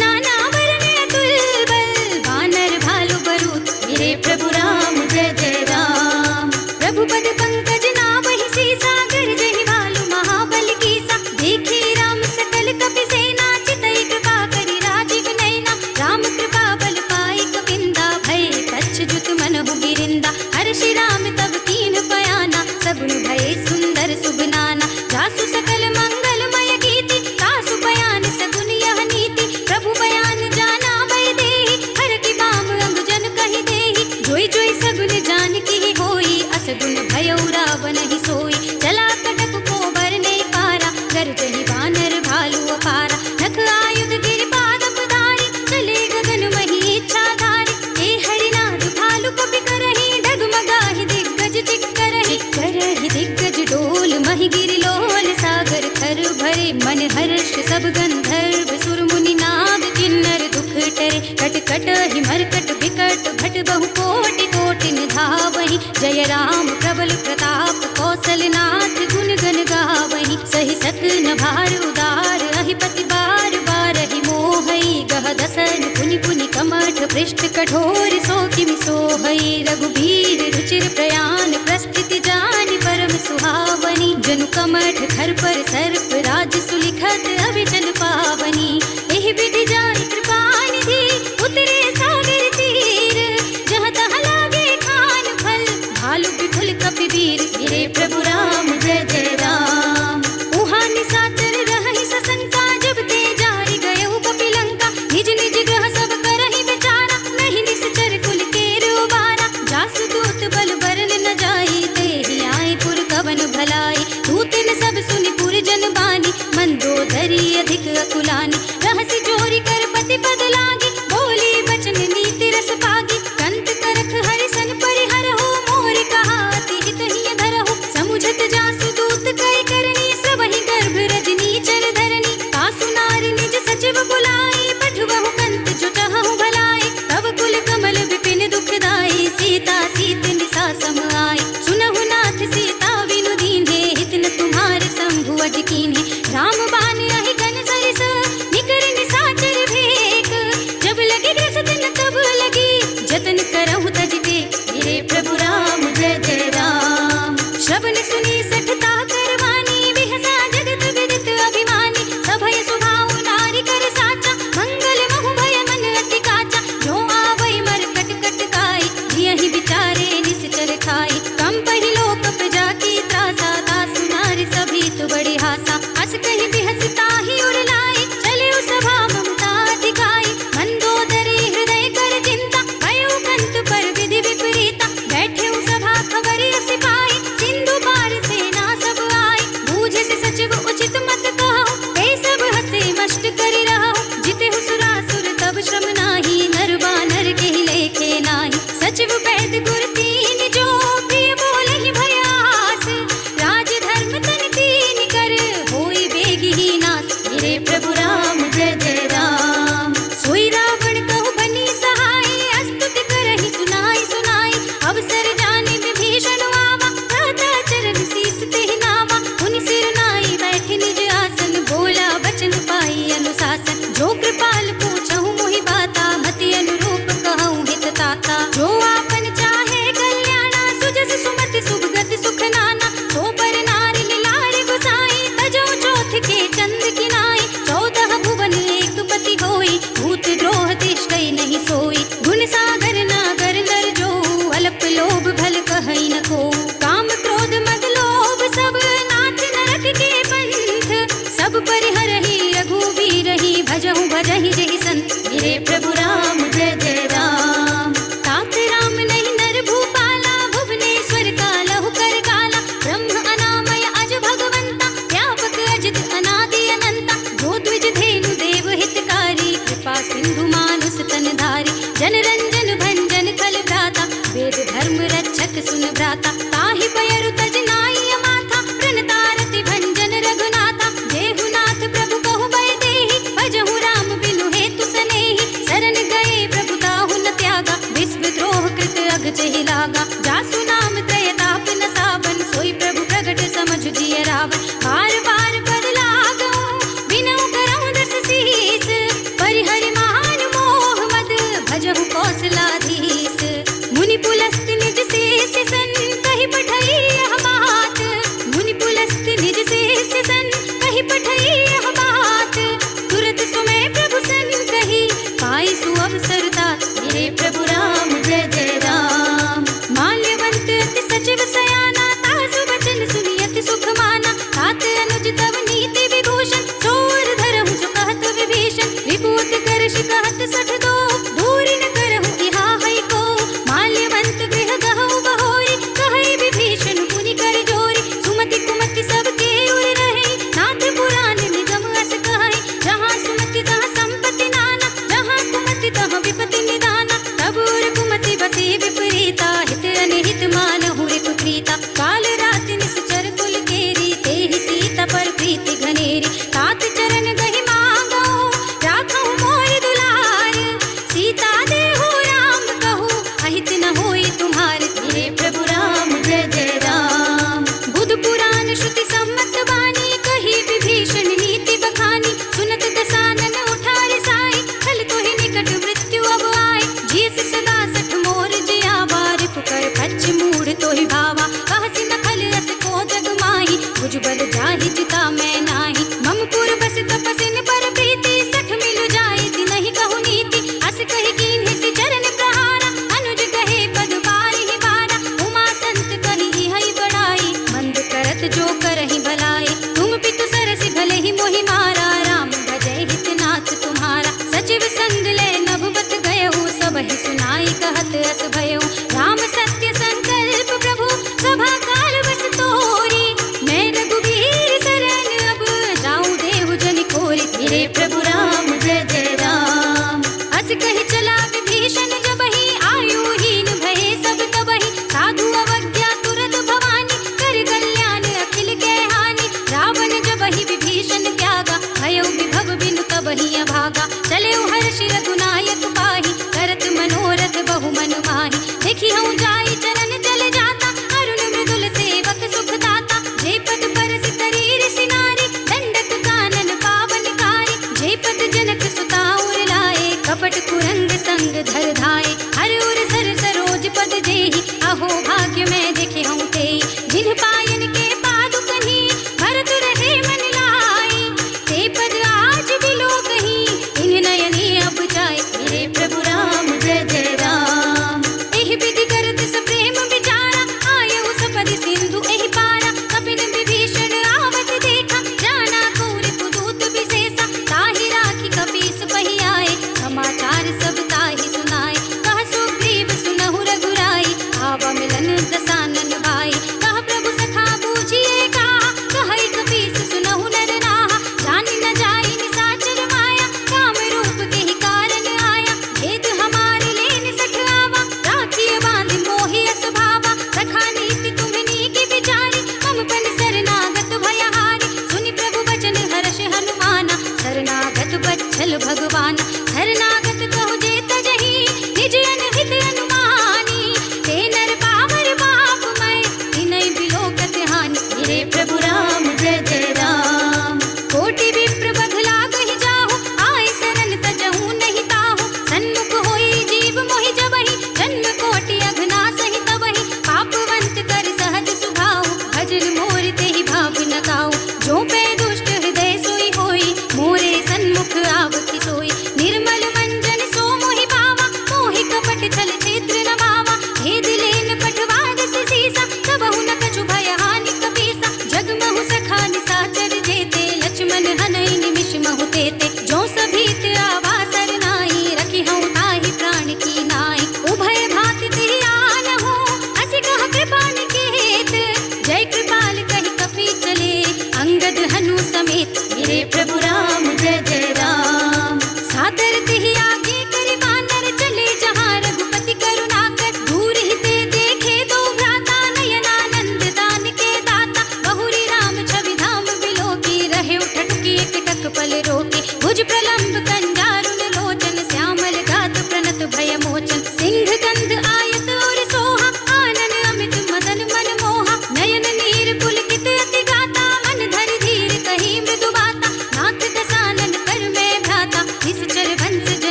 नाना वरण अतुल बल, वानर भालु बरूथ। मेरे प्रभु राम जय जय राम। प्रभु पद पंकज नावहि सीसा, गरजहि भालु महाबल कीसा। देखी राम सकल कपि सेना, चितई कृपा करि राजीव नैना। राम कृपा बल पाई कपिंदा, भय कच्छ मनहु गिरिंदा। हर्षि राम तब कीन बयाना, सगुन भय सुंदर सुबनाना। जासु सकल मंगलमय गीति, तासु बयान सगुन यह नीति। प्रभु बयान जाना भय देहि, हर की बाम अंग जन कहि देहि। जोई जोई सगुन जान की होई, असगुन भयउ रावण ही सोई। चला कटक को बरने पारा, गरजहि वानर भालु अपारा। नख आयुध गिरि पादप धारी, चले गगन मही इच्छाधारी। हे हरिनाथ भालु कपि करहि, डगमगाहि दिग्गज चिक्करहि। करहि दिग्गज डोल, महि गिरि लोल। सागर थर भरे, मन हर्ष सब गंधर्व सुर मुनि नाग। किन्नर दुख टरे, कट कट हि मरकट बिकट। भट बहु कोटि कोटि निधावहि, जय राम प्रबल प्रताप। कौशलनाथ गुण गण गावहि, सहि सकन भार उदार। अहिपति बार बारहि मोहई, गह दसन पुनि पुनि कमठ। पृष्ठ कठोर सो किमि सोहई, रघुबीर रुचिर प्रयाण। प्रस्थिति जानि परम सुहावनी, जनु कमठ खर पर सर्प। राज सुलिखत अविचल पावनी, एहि विधि जानि कृपा निधि। उतरे सागर तीर, जहाँ तहाँ लागे खान फल। भालु विपुल कपि वीर, मेरे प्रभु राम जय जय राम। उहाँ निशाचर रहहि सशंका, जब ते जारि गयउ कपि लंका। निज निज ग्रह सब करहि विचारा, नहीं निश्चर कुल केर उबारा। जासु दूत बल बरन न जाई, तेहि आए पुर कवन भलाई। दूतन सब सुनि पुर जन बानी, मंदोदरी अधिक अकुलानी। रहसि जोरी कर पति पद लागी, बोली बचन नीति रस पागी। कंत करख हरिसन परिहरहु, मोर कहा अति हित हिय धरहु। समुझत जासु दूत कई करनी, सबहि गर्भ रजनी चर धरनी। तासु नारी निज सचिव बुलाई, पठवहु कंत जो चाहहु भलाई। तब कुल कमल विपिन दुखदाई, सीता सीत निसा सम आई। सुनहु नाथ सीता बिनु दीन्हे, हित न तुम्हारे शंभु अज कीन्हे। राम बान अहि गन सरिस, निकर निशाचर भेक। जब लगी ग्रस दिन तब लगी, जतन करहु तज टेक। मेरे प्रभु राम जय जय राम। श्रवण सुनी सठता करवानी, बिहसा जगत विदित अभिमानी। सभय सुभाव नारी कर साचा, मंगल महु भय मन अति काचा। जो आवै मर कट कट काई, जियहि विचारे निश्चर खाई। कंपहि लोक प्रजा की त्रासा, तासु नारी सभी तु बड़ी हासा। हस कहि बिहस ताहि उर लाई, चले सभा ममता दिखाई। मंदोदरी हृदय कर चिंता, भयउ कंत पर विधि विपरीता। बैठे सभा खबर अस पाई, सिंधु पार सेना सब आई। बूझे से सचिव उचित मत कहु, ते सब हसे मष्ट करि रहु। जितेहु सुरासुर तब श्रम नाही, नर बानर केहि लेखे नाही। सचिव वैद गुर तीन जो, प्रिय बोलहि भयास। राज धर्म तन तीन कर, होई बेगी ही नास। मेरे प्रभु राम जय जय राम। सोई रावण कहु बनी सहाय, अस्तुति करहि सुनाई सुनाई। अवसर जानि विभीषण आवा, दाता चरण शीस तेहि नावा। उनि सिर नाई बैठे निज आसन, बोला बचन पाई अनुशासन। जो कृपाल पूछहु मोहि बाता, मति अनुरूप कहऊँ हित ताता। जो आपन चाहे कल्याणा, सुजस सुमति सुभगति सुख नाना। सो पर नारी लारि गुसाई, तजौ चौथ के चंद किनाई। 14 भुवन एक पति होई, भूत द्रोह तिष्ठै नहीं सोई। गुण सागर नागर नर जो, अल्प लोभ भल कहै न को। काम क्रोध मद लोभ सब, नाथ नरक के पंथ। सब परिहरहि रघुवीरहि, भजहु भजहि जेहि संत। मेरे प्रभु राम जय जय राम। तात राम नहीं नर धर्म रक्षक सुन भ्राता, ताहि पयरु तज नाई माथा, प्रणतारति भंजन रघुनाथा। जेहुनाथ प्रभु कहु बय देहि, भजहु राम बिनु हेतु सनेहि। शरण गए प्रभु ताहु न त्यागा, विश्व द्रोह कृत अघ चहि लागा। जासु नाम त्रय ताप न सावन, सोई प्रभु प्रगट समझ जिय रावण। बार बार पद लागऊं, बिनऊ करऊं दस सीस, परिहरि मान मोह मद, भजहु कौशलाधीश। मुनि पुलस्त निज शेष सन, कहि पठई यह बात। मुनि पुलस्त निज शेष सन, कहि पठई यह बात। तुरत सुमय प्रभु सन कही, पाई सुअवसर तात। हे प्रभु राम जय जय राम। माल्यवंत अति सचिव सयाना, तासु वचन सुनि अति सुख माना। तात अनुज तव नीति विभूषण, चोर धरहु जो कहत विभीषण। विभूति करश कहत सठ दो, दूरि न करहु इहा है को। माल्यवंत गृह गहु बहोरी, कहै विभीषण पुनि कर जोरी। सुमति कुमति सबके उर रहे, नाथ पुराण निगम अस कहै। जहाँ सुमति तहाँ संपत्ति नाना, जहाँ कुमति तहाँ विपत्ति निदाना। तब उर कुमति बसे विपरीता, हित अनहित मानहु रिपु प्रीता। काल राति निश्चर कुल केरी, तेहि सीता पर प्रीति घनेरी। तात चरण गहि मांगो, राखहु मोर दुलार। सीता देहु राम कहू, अहित न होई तुम्हार। हे प्रभु राम जय जय राम। बुध पुराण श्रुति सम्मत वाणी, कही विभीषण नीति बखानी। सुनत दसानन उठारे साई, खल तोहि निकट मृत्यु अब आए। जियस सदा सठ मोर जियावा, रिपुकर फच मूढ़ तोहि भावा। कहसि न खल रस को जग माही, भुजबल जाहि जिता मैं नाही। मम पुर बस तपसिन पर प्रीति, सठ मिलु जाय तिनहि कहु नीति। अस कहि कीन्हि चरण प्रहारा, अनुज कहे पद बारिहि बारा। उमा संत कहि हई बड़ाई, मंद करत जो करहि भलाई। तुम पितु सरसि भले ही मोहि मारा, राम भजै हित नाथ तुम्हारा। सचिव संग ले नभुबत गयहु, सबहि सुनाई कहत अस भयउ। राम सत्य संकल्प प्रभु, सभा काल बस तोरी। मैं रघुबीर शरण अब, जाऊं देहु जनि खोरी। हे प्रभु राम जय जय राम। अस कहि चला विभीषण जबहि, आयुहीन भये सब तबहि। साधु अवज्ञा तुरत भवानी, कर कल्याण अखिल के हानि। रावण जबहि विभीषण त्यागा, भयउ विभव बिनु तबहि अभागा। चलेउ हर्षि रघुनायक पाहि, करत मनोरथ बहु मन माहि। देखि हूँ जाई चरण चल जाता, अरुण मृदुल सेवक सुख दाता। जे पद परस करीर सिनारी, दंडक कानन पावनकारी। जे पद जनक सुता उर लाए, कपट कुरंग संग धर धाये। हर उर सर सरोज पद जेहि, अहो भाग्य मैं देखे हूँ तेई। जिन पायन के पादुकहि, भरत रहे मन लाई। ते पद आज बिलो कहीं, इन नयनी अब जाए। हे प्रभु राम जय जय राम। एहि विधि करत सप्रेम विचारा, आयहु सपदि सिंधु एहि पारा। कपिन विभीषण आवत देखा, जाना कौरि पुदूत विशेषा। ताहि राखी कपीस पहि आए, समाचार सब ताहि सुनाए। कह सुग्रीव सुनहु रघुराई, आवा मिलन दस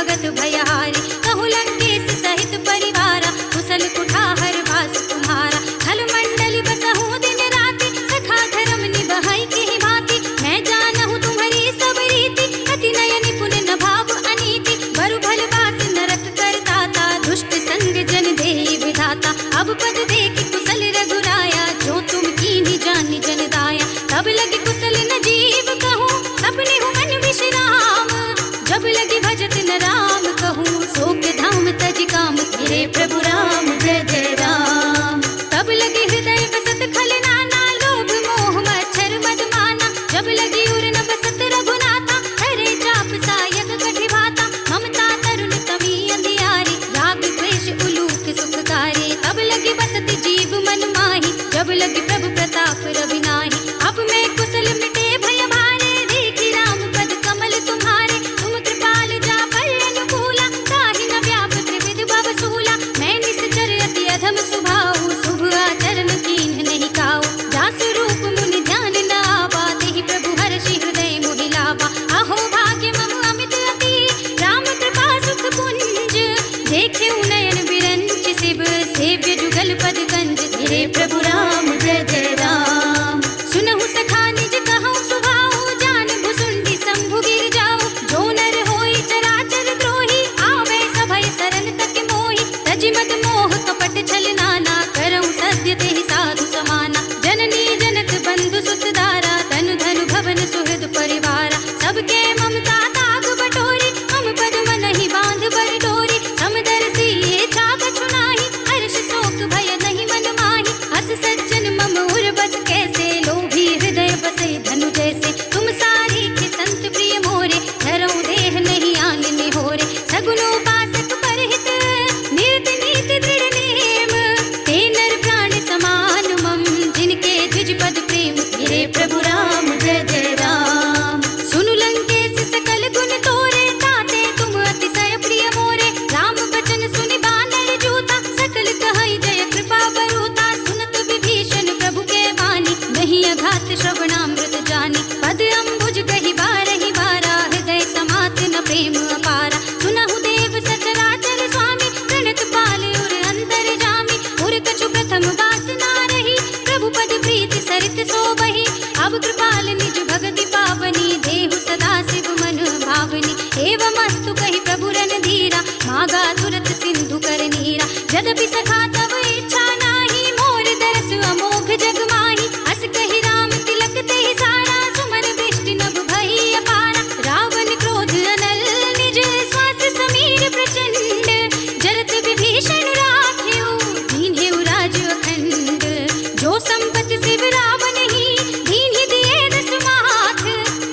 भगत भयहारी। कहु लंकेश सहित परिवारा, कुशल कुठार वास तुम्हारा। खल मंडल बसहु दिन राति, सखा धर्म निबहै किहि भांति। मैं जानहु तुम्हारी सब रीति, अति नय निपुण न भाव अनीति। बरु भल बास नरक करताता, दुष्ट संग जन देहि विधाता। अब पद देखि कुशल रघुराया, जो तुम कीन्ही जानि जन दाया। तब लगे कुशल न जीव कहूँ, सपने हूँ मन विश्राम। जब लगे भजत न राम कहूँ, शोक धाम तज काम। तेरे प्रभु राम जय जय राम। तब लगे हृदय बसत खल नाना, लोभ मोह मच्छर मद माना। जब लगी उर न बसत रघुनाथा, हरे चाप सायक कठि भाता। ममता तरुण तमी अंधियारी, राग द्वेष उलूक सुखकारी। तब लगी बसत जीव मन माही, जब लगी प्रभु प्रताप रवि नाही। अब मैं कुशल मिटे भय भारे, देखी राम पद कमल तुम्हारे। तुम कृपाल जा पर अनुकूला, ताहि न व्याप त्रिविध भव सूला। मैं निश्चर अति अधम स्वभाव, शुभ आचरण कीन्ह नहीं काऊ। जासु रूप मुनि ध्यान न आवा, तेहि प्रभु हर्षि हृदय मोहि लावा। अहो भाग्य मम अमित अति, राम कृपा सुख पुंज। देखे नयन बिरंच शिव, सेव्य जुगल पद कंज। तेरे प्रभु राम जय जय राम। सुनहु सखा निज कहूँ सुभाऊ, जान भुसुंडी शंभु गिर जाऊ। जो नर होई चराचर द्रोही, आवे सभय सरन तक मोहि। तजि मद मोह कपट छल नाना, करऊँ सत्य तेहि साधु समाना। जननी जनक बंधु सुत दारा, तनु धनु भवन सुहृद परिवारा। सबके ममता ताग बटोरी, मम पद मनहि बांध बर डोरी। समदर्शी ये छाग छुनाहि, हर्ष शोक भय नहीं मन माहि। हस सज्जन मम उर बस कैसे, लोभी हृदय बसे धनु जैसे। तुम सारी के संत प्रिय मोरे, धरऊँ देह नहीं आन निहोरे। सगुनोपासक परहित, नियत नीति दृढ़ नेम। ते नर प्राण समान मम, जिनके द्विज पद प्रेम। तेरे प्रभु राम जय जय राम। सुनु लंकेश सकल गुण तोरे, ताते तुम अतिशय प्रिय मोरे। राम बचन सुनि बानर जूता, सकल कहै जय कृपा बरूता। सुनत विभीषण प्रभु के वाणी, नहीं अघात श्रवणामृत जानी। पद अम्बुज कहि बारहि बारा, हृदय समात न प्रेम अपारा। सुनहु देव सचराचर स्वामी, प्रणत पाल उर अंतर जामी। उर कछु प्रथम वासना रही, प्रभु पद प्रीति सरित सोबहि। अब कृपाल निज भगति पावनी, देहु सदा शिव मन भावनी। एवमस्तु कहि प्रभु रणधीरा, मागा तुरत सिंधु कर नीरा। यद्यपि सखा तब इच्छा नाही, मोर दरस अमोघ जग माही। हस कहि राम तिलक तेहि सारा, सुमन वृष्टि नभ भई अपारा। रावण क्रोध अनल निज, श्वास समीर प्रचंड। जरत विभीषण राखेउ, दीन्हेउ राज अखंड। जो संपत शिव रावण ही, दीन्हि दिए दस माथ।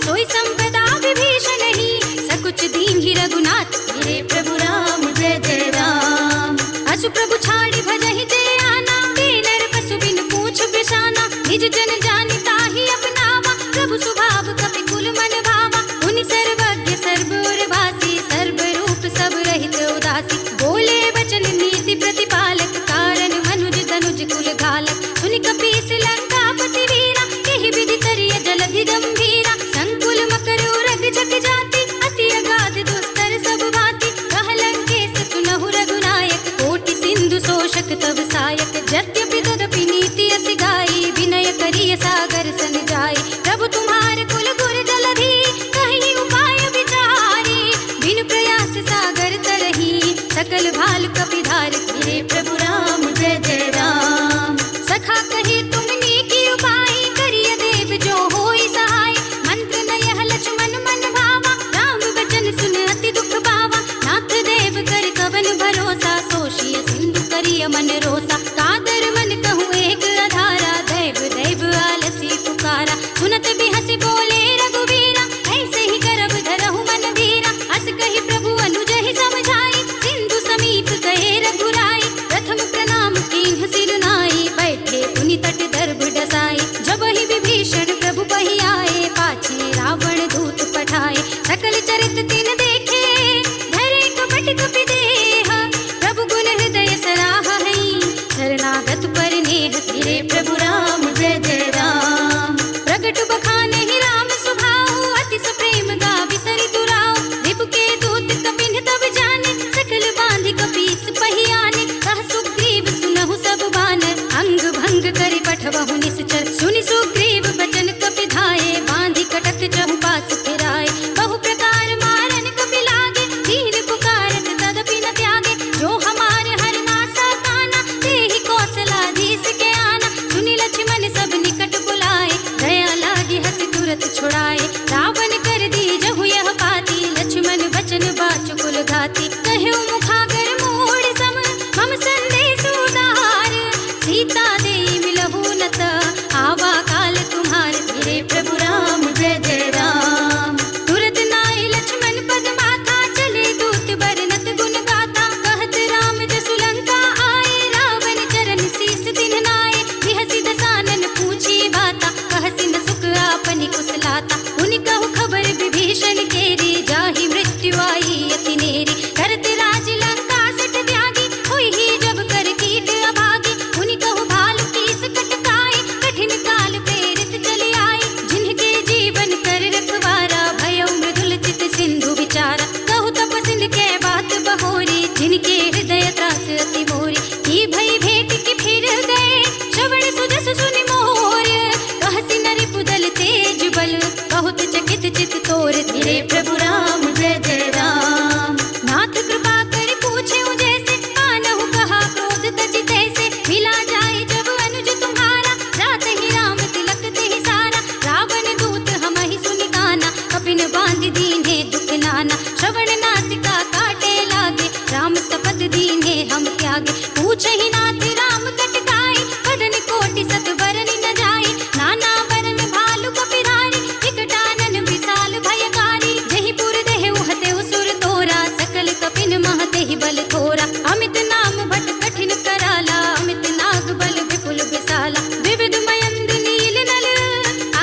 सोई संपदा विभीषण ही, सकुच दीन्हि रघुनाथ। तेरे प्रभु राम जय जय राम। असु प्रभु छाड़ी भजहि जय आना, नर पशु बिन पूछ बिशाना। निज जन जानि ताहि अपनावा, प्रभु स्वभाव कपि कुल मन भावा। मुनि सर्वज्ञ सर्व उर भासी, सर्व रूप सब रहित उदासी। बोले वचन नीति प्रतिपालक, कारण मनुज तनुज कुल घालक। सुनि कपीस लंकापति वीरा, एहि विधि करिय जलधि गंभीरा। संकुल मकर उरग जग जाति, अति अगाध दुस्तर सब भांति। कह लंकेश सुनहु रघुनायक, कोटि सिंधु शोषक तब सायक। यद्यपि तदपि नीति असि गाई, विनय करिय सागर सन जाई। प्रभु तुम्हार कुल गुर जलधि, कहीं उपाय विचारी। बिन प्रयास सागर तरही, सकल भाल कपिधार। तेरे प्रभु राम जय जय राम। सखा कही तुमने की उपाय, करिय देव जो होई सहाय। मंत्र नयह लक्ष्मण मन भावा, राम वचन सुन अति दुख पावा। नाथ देव कर कवन भरोसा, सोषिय सिंधु करिय मन रोसा। कादर मन कहूँ एक अधारा, दैव दैव आलसी पुकारा। सुनत भी हंसी बोले रघुवीरा, ऐसे ही करब धरहु मन धीरा। हस कही प्रभु अनुज ही समझाई, सिंधु समीप गए रघुराई। प्रथम प्रणाम कीन्ह सिर नाई, बैठे पुनि तट दर्भ डसाई। जब ही विभीषण प्रभु बहि आए, पाछे रावण दूत पठाए। सकल चरित तिन देखे, धरे कपट कपि देह। प्रभु गुण हृदय सराहा हई, शरणागत पर नेह। तेरे प्रभु राम जय जय राम। प्रगट बखाने ही राम स्वभाव, अति सप्रेम गा बिसरि दुराव। रिपु के दूत कपिन तब भंग करी पठवहु निश्चर, सुनि सुग्रीव बचन कपि धाये, बांधि कटक चहु पास फिराए। बहु प्रकार मारन कपि लागे, दीन पुकारत तदपि न त्यागे। जो हमारे हर नासा काना, तेहि कौशलाधीश के आना। सुनि लक्ष्मण सब निकट बुलाए, दया लागी हसि तुरत छुड़ाए। रावण कर दी जहु यह पाती, लक्ष्मण बचन बाचुकुल घाती। कह्यो मुखागर मोड़ सम, मम संदेश उदार। सीता दे मिलहु नत, आवा काल तुम्हार। धीरे प्रभु राम जय जय राम। तुरत नाई लक्ष्मण पद माथा, चले दूत बरनत गुण गाथा। कहत राम जसु लंका आए, रावण चरण शीस दिन नाए। बिहसि दसानन पूछी बाता, कहसि न सुख आपनि कुशलाता। उनि कहु खबर विभीषण केरी, जाहि मृत्यु आई अति नेरी। करत राज लंका सठ त्यागी, होई जब कर कीट अभागी। उनि कहु भाल कीस कटकाए, कठिन काल प्रेरित चले आए। जिनके जीवन कर रखवारा, भयउ मृदुल चित सिंधु विचारा। कहु तपसिन के बात बहोरी, जिनके हृदय त्रास अति मोरी। की भई भेंट की फिर गए, श्रवण सुजस सुनि मोर। कहसि नरि पुदल तेज बल, बहुत चकित चित तोर। धीरे प्रभु राम जय जय राम। नाथ कृपा कर पूछे जैसे, कानहु कहा क्रोध तजि तैसे। मिला जाए जब अनुज तुम्हारा, जात ही राम तिलक तेहि सारा। रावण दूत हमहि सुनि गाना, कपिन बांधि दीन्हे दुख नाना। श्रवण नासिका काटे लागे, राम शपथ दीन्हे हम त्यागे। पूछहि नाथ राम कटकाई, बदन कोटि सत बरनि न जाए। नाना बरन भालु कपिरारी, विकटानन विशाल भयकारी। जहि पुर देहु हतेउ सुर तोरा, सकल कपिन महतेहि बल थोरा। अमित नाम भट कठिन कराला, अमित नाग बल विपुल विशाला। विविध मयंद नील नल,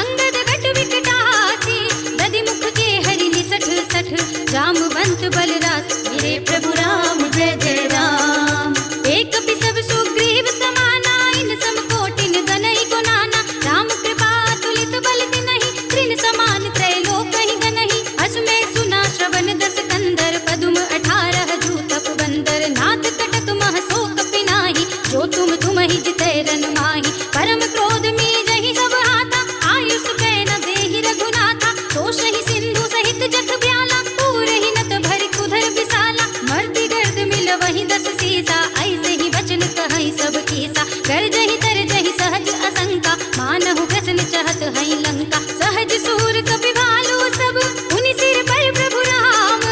अंगद गट विकटासी। दधि मुख के हरि निसठ सठ, जामवंत बलरास। मेरे प्रभु राम जय जय राम। एक कपि सब सुग्रीव समाना, इन सम कोटिन गनहि गुनाना। राम कृपा तुलित बल तिनहि, तृण समान त्रैलोक ही गनहि। अस में सुना श्रवण दस कंदर, पदुम 18 जूतप बंदर। नाथ कटक मह सो कपि नाही, जो तुम ही जितै रन माही। परम क्रोध में जहि सब हाथा, आयुष कै न देहि रघुनाथा। तोषहि सिंधु सहित जथ ब्याला, पूरहि नत भरि कुधर विशाला। मर्दि गर्द मिल वही 10 सीसा, ऐसे ही वचन कहै सब कीसा। गर्जहि तरजहि सहज असंका, मानहु ग्रसन चहत हई लंका। सहज सूर कपि भालु सब, उनि सिर पर प्रभु राम।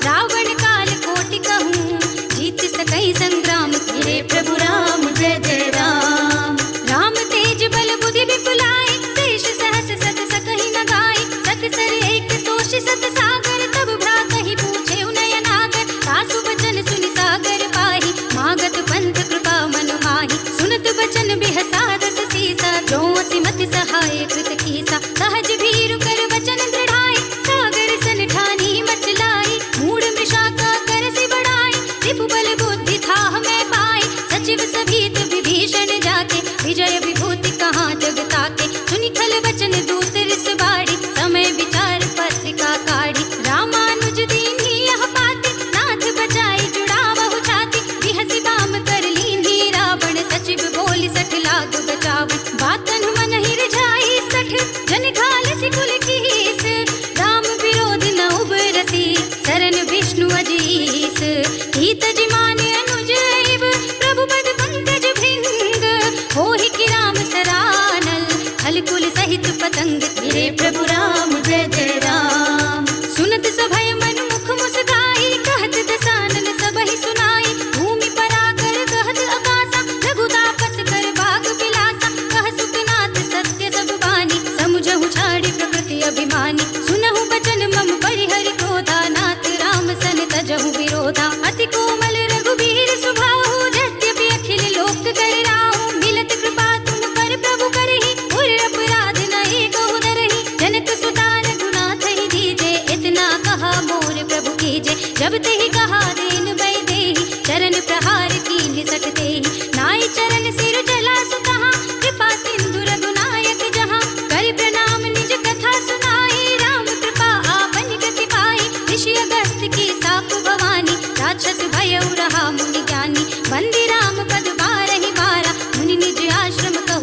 रावण काल कोटि कहूँ, जीत सकै संग्राम। धीरे प्रभु राम जय जय राम। राम तेज बल बुद्धि विपुलाए, शेष सहस सत सकहि न गाए। सत सर एक सोष सत सागर, तब भ्रातहि पूछे नयन नागर। सासु बचन सुनि सागर पाहि, मागत पंथ कृपा मन माहि। सुनत बचन बिहसा दस सीसा, जो असिमति सहाय कृत कीसा। सहज भीरु कर वचन दृढ़ाए, सागर सन ठानी मचलाई। मूढ़ मृषा का करसि बढ़ाई, रिपु बल बुद्धि थाह में पाए। सचिव सभीत विभीषण जाके, विजय विभूति कहाँ जग ताके। सुनि खल वचन दूत रिस बाड़ी, समय विचार पत्रिका काढ़ी। रामानुज दीन्ही यह पाती, नाथ बचाई जुड़ावहु छाती। बिहसि बाम कर लीन्ही रावण, सचिव बोलि सठ लाग बचावन। बातन मन ही रिझाई सठ, जन घाल सिकुल कीस। राम विरोध न उबरसी, शरण विष्णु अजीस। हित जिमान अनुज एव, प्रभु पद पंकज भृंग। होहि कि राम सरानल, खल कुल सहित पतंग। मेरे प्रभु राम जय जय राम। सुनत सभय मन मुख मुस्काई, कहत दसानन सबहि सुनाई। भूमि पराकर कहत आकाशा, रघु तापस कर बाग बिलासा। कह सुखनाथ सत्य सब बानी, समुझहु छाड़ी प्रकृति अभिमानी। सुनहु बचन मम परिहरि क्रोधा, नाथ राम सन तजहु विरोधा। अति कोमल रघुबीर सुभाहु, यद्यपि अखिल लोक कर राहु। मिलत कृपा तुम पर प्रभु करहि, उर अपराध न एको धरहि। जनक सुता रघुनाथ ही दीजे, इतना कहा मोर प्रभु कीजे। जब तेहि कहा देन भय देहि, चरण प्रहार कीन्हि सठ तेहि। नाई चरण सिर जला सुतहाँ, कृपा सिंधु रघुनायक जहाँ। कर प्रणाम निज कथा सुनाई, राम कृपा आपन गति पाई। ऋषि अगस्त्य की साप भवानी, राक्षस भयउ रहा मुनि ज्ञानी। बंदी राम पद बारहि बारा, मुनि निज आश्रम कहु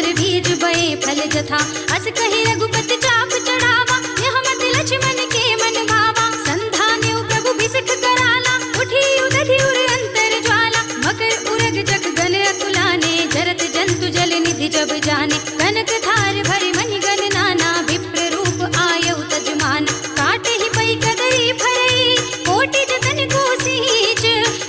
फल बीज बए फल जथा। अस कहि रघुपति चाप चढ़ावा, यह मत लक्ष्मण के मन भावा। संधान्यो प्रभु बिसख कराला, उठी उदधि उर अंतर ज्वाला। मकर उरग जग गण अकुलाने, जरत जंतु जल निधि जब जाने। कनक थार भरि मनि गण नाना, विप्र रूप आयउ तजमान। काटे ही पै कदरी भरई, कोटि जतन को सींच।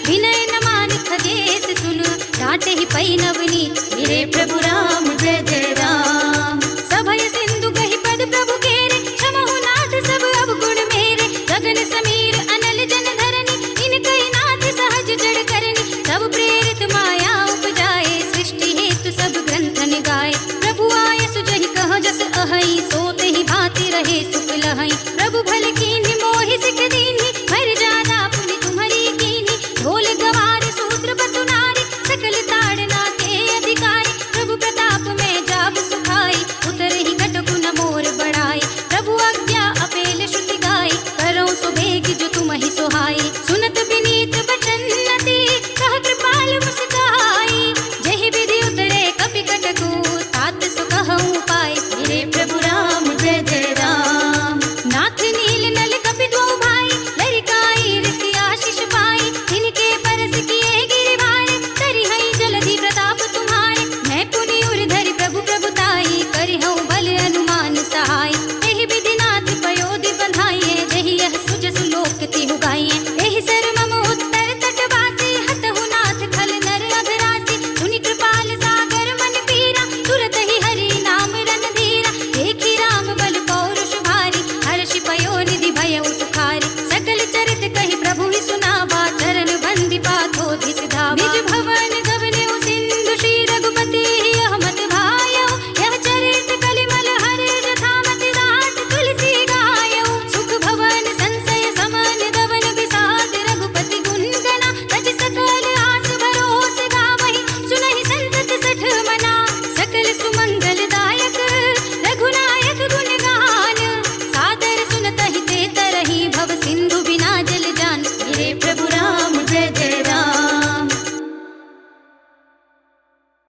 विनय न मान खगेश सुन, डांटे ही पै नवनीत। मेरे प्रभु राम जय जय राम। सभय सिंधु कहि पद प्रभु केरे, क्षमहु नाथ सब अवगुण मेरे। गगन समीर अनल जन धरनी, इनकहि नाथ सहज जड़ करनी। तब प्रेरित माया उपजाए, सृष्टि हेतु सब ग्रंथन गाए। प्रभु आय सुजहि कह जस अहै, सोते ही भांति रहे सुख लहै। प्रभु भल कीन्हि मोहि सिख दीन्हि, मर जाना पुनि तुम्हरी कीन्हि। ढोल गवार सूत्र बसु नारी, सकल ताड़ना के अधिकारी। प्रभु प्रताप में जाब सुखाई, उतरे ही कटकु न मोर बढ़ाई। प्रभु आज्ञा अपेल श्रुति गाई, करौ सुबेग जो तुमहि सोहाई। सुनत विनीत बचन नति, कह कृपाल मुस्काई। जहि विधि उतरे कपि कटकु, तात सु कहउँ पाई।